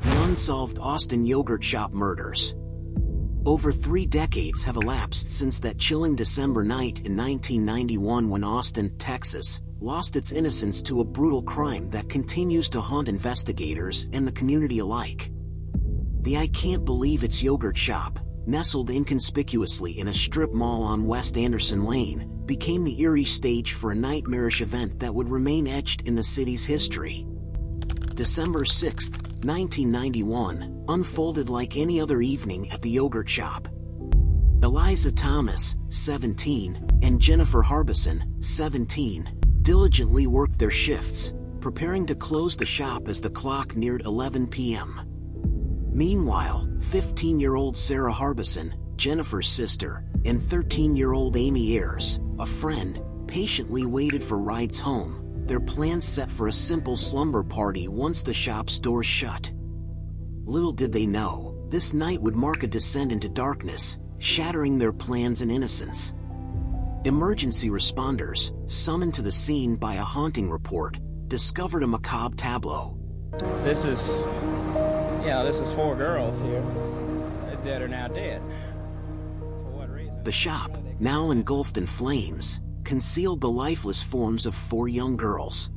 The unsolved Austin yogurt shop murders. Over 3 decades have elapsed since that chilling December night in 1991 when Austin, Texas, lost its innocence to a brutal crime that continues to haunt investigators and the community alike. The I Can't Believe It's yogurt shop, nestled inconspicuously in a strip mall on West Anderson Lane, became the eerie stage for a nightmarish event that would remain etched in the city's history. December 6, 1991, unfolded like any other evening at the yogurt shop. Eliza Thomas, 17, and Jennifer Harbison, 17, diligently worked their shifts, preparing to close the shop as the clock neared 11 p.m. Meanwhile, 15-year-old Sarah Harbison, Jennifer's sister, and 13-year-old Amy Ayers, a friend, patiently waited for rides home, their plans set for a simple slumber party once the shop's doors shut. Little did they know, this night would mark a descent into darkness, shattering their plans and innocence. Emergency responders, summoned to the scene by a haunting report, discovered a macabre tableau. This is 4 girls here. They're dead or now dead. For what reason? The shop, now engulfed in flames, concealed the lifeless forms of 4 young girls.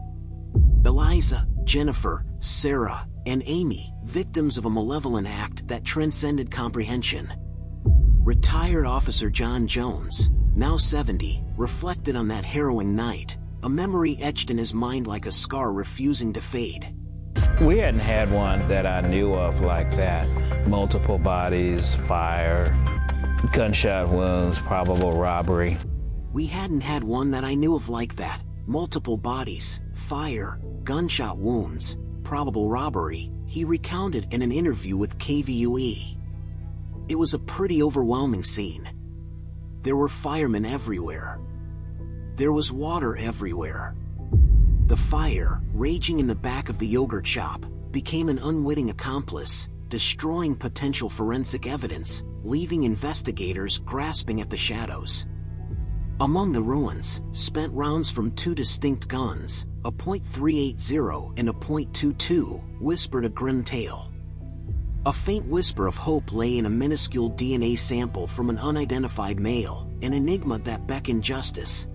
Eliza, Jennifer, Sarah, and Amy, victims of a malevolent act that transcended comprehension. Retired Officer John Jones, now 70, reflected on that harrowing night, a memory etched in his mind like a scar refusing to fade. We hadn't had one that I knew of like that. Multiple bodies, fire, gunshot wounds, probable robbery. We hadn't had one that I knew of like that. Multiple bodies, fire, gunshot wounds, probable robbery, he recounted in an interview with KVUE. It was a pretty overwhelming scene. There were firemen everywhere. There was water everywhere. The fire, raging in the back of the yogurt shop, became an unwitting accomplice, destroying potential forensic evidence, leaving investigators grasping at the shadows. Among the ruins, spent rounds from 2 distinct guns, a .380 and a .22, whispered a grim tale. A faint whisper of hope lay in a minuscule DNA sample from an unidentified male, an enigma that beckoned justice.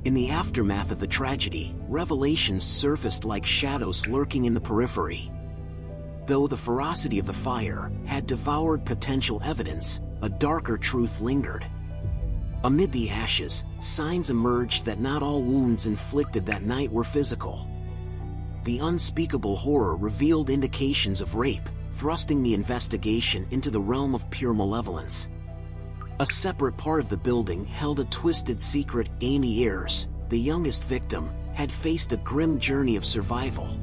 In the aftermath of the tragedy, revelations surfaced like shadows lurking in the periphery. Though the ferocity of the fire had devoured potential evidence, a darker truth lingered. Amid the ashes, signs emerged that not all wounds inflicted that night were physical. The unspeakable horror revealed indications of rape, thrusting the investigation into the realm of pure malevolence. A separate part of the building held a twisted secret. Amy Ayers, the youngest victim, had faced a grim journey of survival.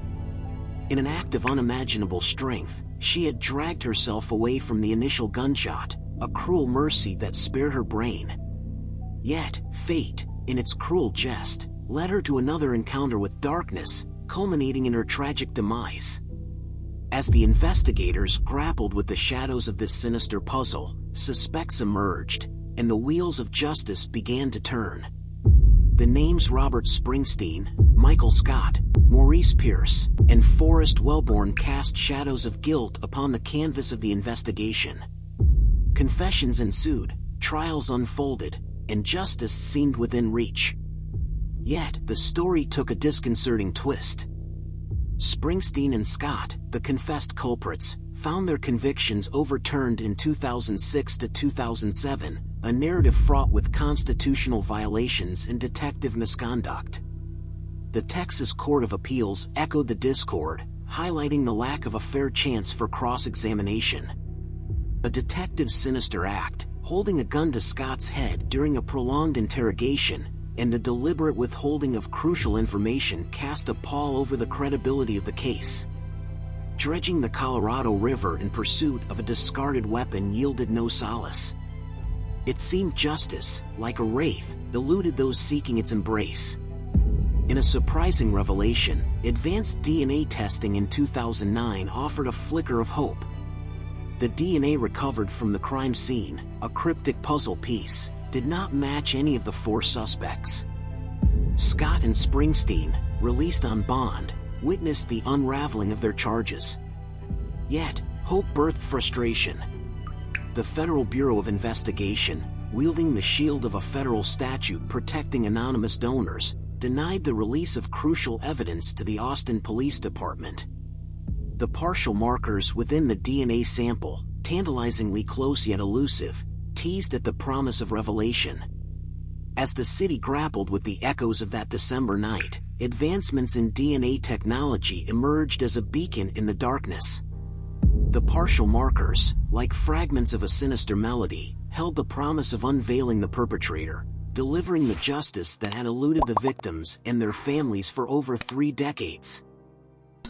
In an act of unimaginable strength, she had dragged herself away from the initial gunshot, a cruel mercy that spared her brain. Yet, fate, in its cruel jest, led her to another encounter with darkness, culminating in her tragic demise. As the investigators grappled with the shadows of this sinister puzzle, suspects emerged, and the wheels of justice began to turn. The names Robert Springsteen, Michael Scott, Maurice Pierce, and Forrest Wellborn cast shadows of guilt upon the canvas of the investigation. Confessions ensued, trials unfolded, and justice seemed within reach. Yet, the story took a disconcerting twist. Springsteen and Scott, the confessed culprits, found their convictions overturned in 2006 to 2007, a narrative fraught with constitutional violations and detective misconduct. The Texas Court of Appeals echoed the discord, highlighting the lack of a fair chance for cross-examination. A detective's sinister act, holding a gun to Scott's head during a prolonged interrogation, and the deliberate withholding of crucial information cast a pall over the credibility of the case. Dredging the Colorado River in pursuit of a discarded weapon yielded no solace. It seemed justice, like a wraith, eluded those seeking its embrace. In a surprising revelation, advanced DNA testing in 2009 offered a flicker of hope. The DNA recovered from the crime scene, a cryptic puzzle piece, did not match any of the 4 suspects. Scott and Springsteen, released on bond, witnessed the unraveling of their charges. Yet, hope birthed frustration. The Federal Bureau of Investigation, wielding the shield of a federal statute protecting anonymous donors, denied the release of crucial evidence to the Austin Police Department. The partial markers within the DNA sample, tantalizingly close yet elusive, teased at the promise of revelation. As the city grappled with the echoes of that December night, advancements in DNA technology emerged as a beacon in the darkness. The partial markers, like fragments of a sinister melody, held the promise of unveiling the perpetrator, delivering the justice that had eluded the victims and their families for over 3 decades.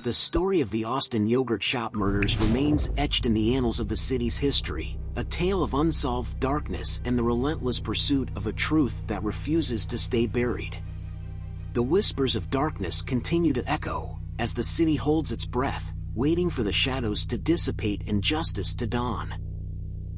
The story of the Austin yogurt shop murders remains etched in the annals of the city's history, a tale of unsolved darkness and the relentless pursuit of a truth that refuses to stay buried. The whispers of darkness continue to echo, as the city holds its breath, waiting for the shadows to dissipate and justice to dawn.